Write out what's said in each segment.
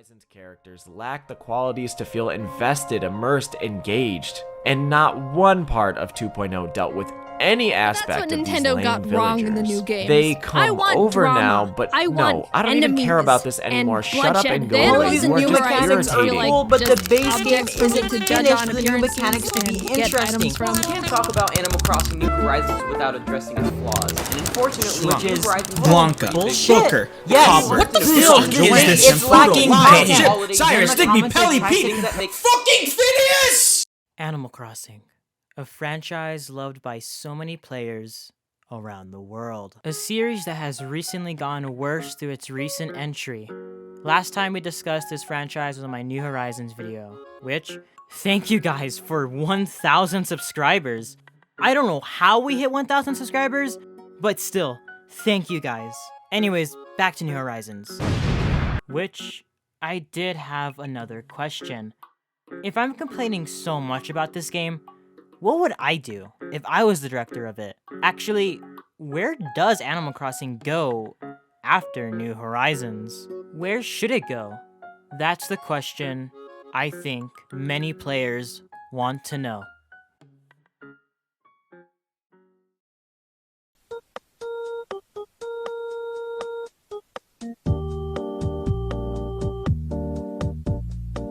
Horizons characters lack the qualities to feel invested, immersed, engaged, and not one part of 2.0 dealt with any aspect That's what of these Nintendo lame got wrong in the villagers. new games. They I come want over drama. now, but I no, want I don't even care enemies about this and anymore. Shut up bloodshed. and go They away. always You are new just Horizons are irritating. like cool, but the just base game objects for them isn't to judge finished on for the new appearances mechanics to be and get interesting. items from. You can't talk about Animal Crossing New Horizons without addressing its flaws. And unfortunately, Which is New Horizons Blanca, bullshit. Booker, Yes. Copper, What the Fizzle, fuck is Joanne, this? It's Pluto, lacking Lion, content. Chip, Cyrus, Digby, Pelly, Pete, things that make fucking Phineas! Animal Crossing, a franchise loved by so many players around the world. A series that has recently gotten worse through its recent entry. Last time we discussed this franchise was on my New Horizons video, which, thank you guys for 1,000 subscribers. I don't know how we hit 1,000 subscribers, but still, thank you guys. Anyways, back to New Horizons. Which, I did have another question. If I'm complaining so much about this game, what would I do if I was the director of it? Actually, where does Animal Crossing go after New Horizons? Where should it go? That's the question I think many players want to know.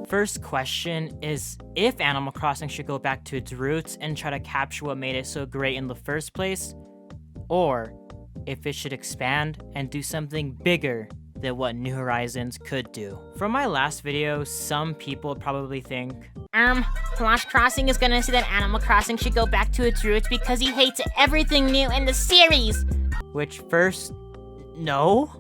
First question is if Animal Crossing should go back to its roots and try to capture what made it so great in the first place, or if it should expand and do something bigger than what New Horizons could do. From my last video, some people probably think, Lost Crossing is gonna say that Animal Crossing should go back to its roots because he hates everything new in the series. which first, no.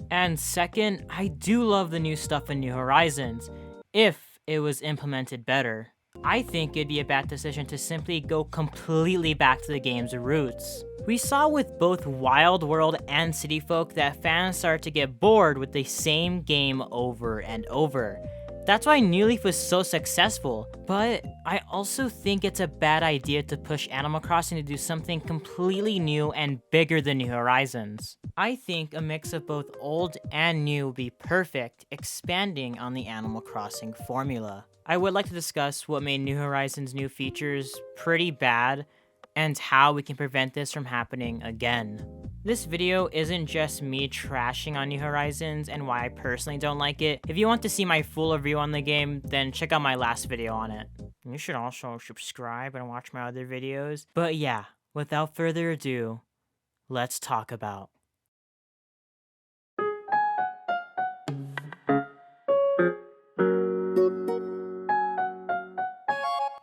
And second, I do love the new stuff in New Horizons, if it was implemented better. I think it'd be a bad decision to simply go completely back to the game's roots. We saw with both Wild World and City Folk that fans started to get bored with the same game over and over. That's why New Leaf was so successful, but I also think it's a bad idea to push Animal Crossing to do something completely new and bigger than New Horizons. I think a mix of both old and new would be perfect, expanding on the Animal Crossing formula. I would like to discuss what made New Horizons' new features pretty bad, and how we can prevent this from happening again. This video isn't just me trashing on New Horizons and why I personally don't like it. If you want to see my full review on the game, then check out my last video on it. You should also subscribe and watch my other videos. But yeah, without further ado, let's talk about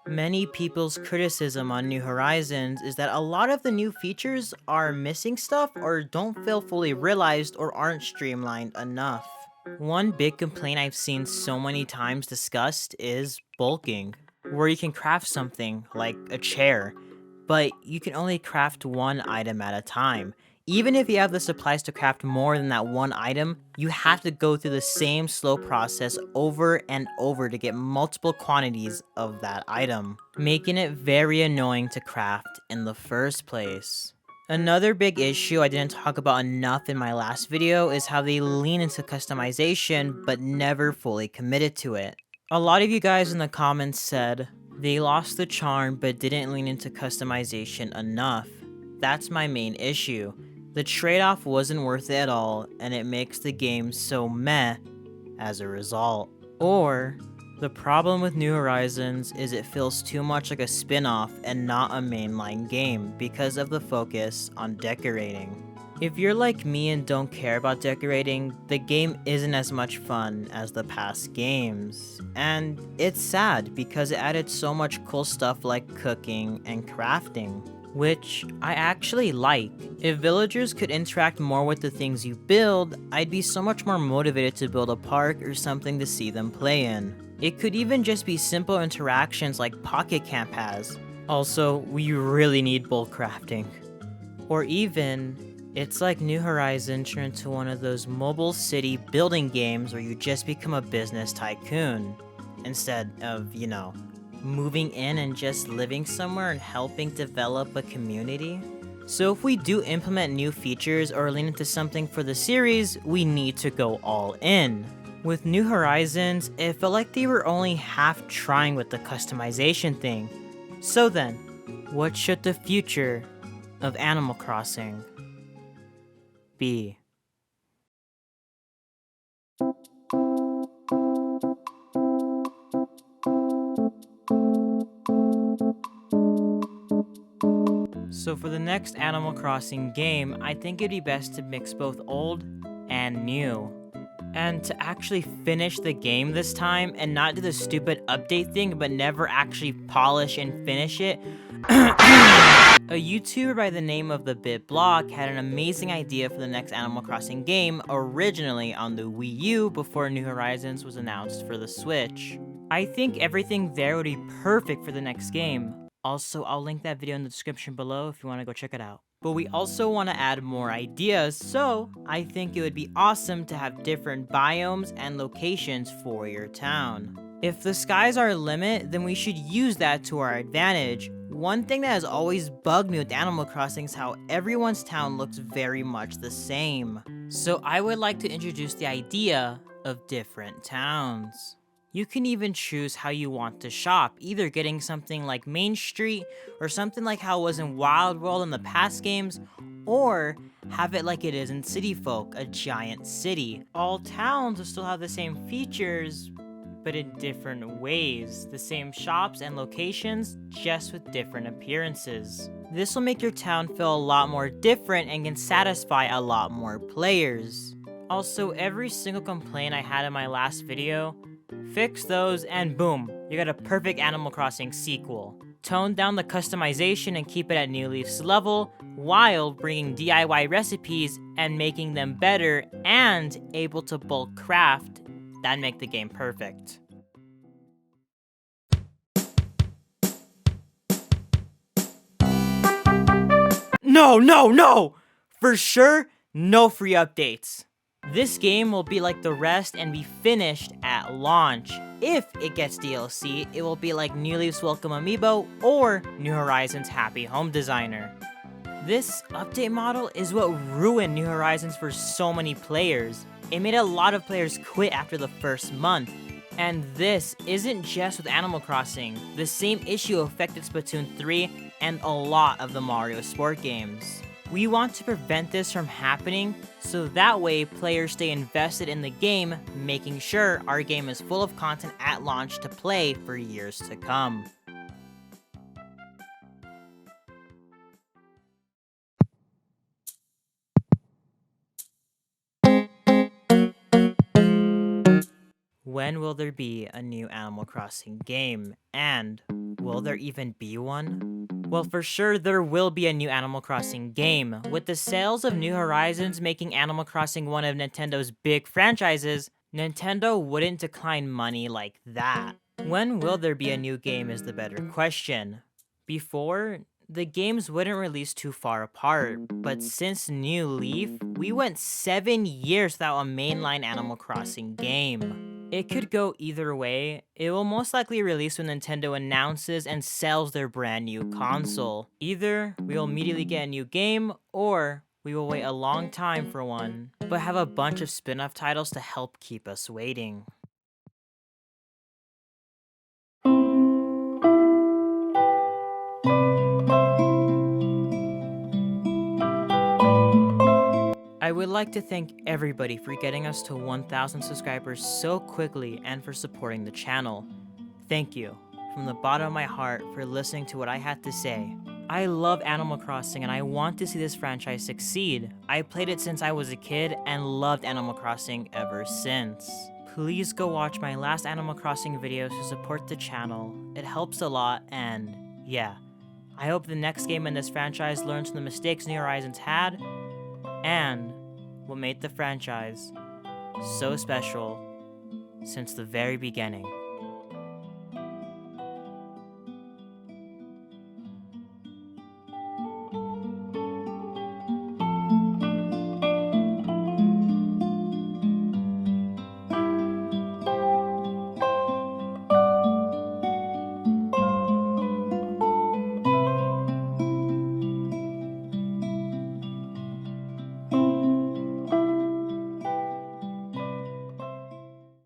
many people's criticism on New Horizons is that a lot of the new features are missing stuff or don't feel fully realized or aren't streamlined enough. One big complaint I've seen so many times discussed is bulking, where you can craft something like a chair, but you can only craft one item at a time. Even if you have the supplies to craft more than that one item, you have to go through the same slow process over and over to get multiple quantities of that item, making it very annoying to craft in the first place. Another big issue I didn't talk about enough in my last video is how they lean into customization but never fully committed to it. A lot of you guys in the comments said they lost the charm but didn't lean into customization enough. That's my main issue. The trade-off wasn't worth it at all, and it makes the game so meh as a result. Or, the problem with New Horizons is it feels too much like a spin-off and not a mainline game because of the focus on decorating. If you're like me and don't care about decorating, the game isn't as much fun as the past games. And it's sad because it added so much cool stuff like cooking and crafting, which I actually like. If villagers could interact more with the things you build, I'd be so much more motivated to build a park or something to see them play in. It could even just be simple interactions like Pocket Camp has. Also, we really need bulk crafting. Or even, it's like New Horizons turned into one of those mobile city building games where you just become a business tycoon, instead of, moving in and just living somewhere and helping develop a community. So if we do implement new features or lean into something for the series, we need to go all in. With New Horizons, it felt like they were only half trying with the customization thing. So then, what should the future of Animal Crossing be? So for the next Animal Crossing game, I think it'd be best to mix both old and new. And to actually finish the game this time and not do the stupid update thing but never actually polish and finish it. A YouTuber by the name of The Bit Block had an amazing idea for the next Animal Crossing game originally on the Wii U before New Horizons was announced for the Switch. I think everything there would be perfect for the next game. Also, I'll link that video in the description below if you want to go check it out. But we also want to add more ideas, so I think it would be awesome to have different biomes and locations for your town. If the sky's our limit, then we should use that to our advantage. One thing that has always bugged me with Animal Crossing is how everyone's town looks very much the same. So I would like to introduce the idea of different towns. You can even choose how you want to shop, either getting something like Main Street or something like how it was in Wild World in the past games, or have it like it is in City Folk, a giant city. All towns will still have the same features, but in different ways. The same shops and locations, just with different appearances. This will make your town feel a lot more different and can satisfy a lot more players. Also, every single complaint I had in my last video, fix those and boom, you got a perfect Animal Crossing sequel. Tone down the customization and keep it at New Leaf's level, while bringing DIY recipes and making them better and able to bulk craft. That'd make the game perfect. No! For sure, no free updates. This game will be like the rest and be finished at launch. If it gets DLC, it will be like New Leaf's Welcome Amiibo or New Horizons Happy Home Designer. This update model is what ruined New Horizons for so many players. It made a lot of players quit after the first month. And this isn't just with Animal Crossing. The same issue affected Splatoon 3 and a lot of the Mario Sport games. We want to prevent this from happening, so that way players stay invested in the game, making sure our game is full of content at launch to play for years to come. When will there be a new Animal Crossing game? And will there even be one? Well, for sure there will be a new Animal Crossing game. With the sales of New Horizons making Animal Crossing one of Nintendo's big franchises, Nintendo wouldn't decline money like that. When will there be a new game is the better question. Before, the games wouldn't release too far apart, but since New Leaf, we went 7 years without a mainline Animal Crossing game. It could go either way. It will most likely release when Nintendo announces and sells their brand new console. Either we will immediately get a new game, or we will wait a long time for one, but have a bunch of spin-off titles to help keep us waiting. I would like to thank everybody for getting us to 1,000 subscribers so quickly and for supporting the channel. Thank you, from the bottom of my heart, for listening to what I had to say. I love Animal Crossing and I want to see this franchise succeed. I played it since I was a kid and loved Animal Crossing ever since. Please go watch my last Animal Crossing videos to support the channel. It helps a lot, and yeah. I hope the next game in this franchise learns from the mistakes New Horizons had, and what made the franchise so special since the very beginning.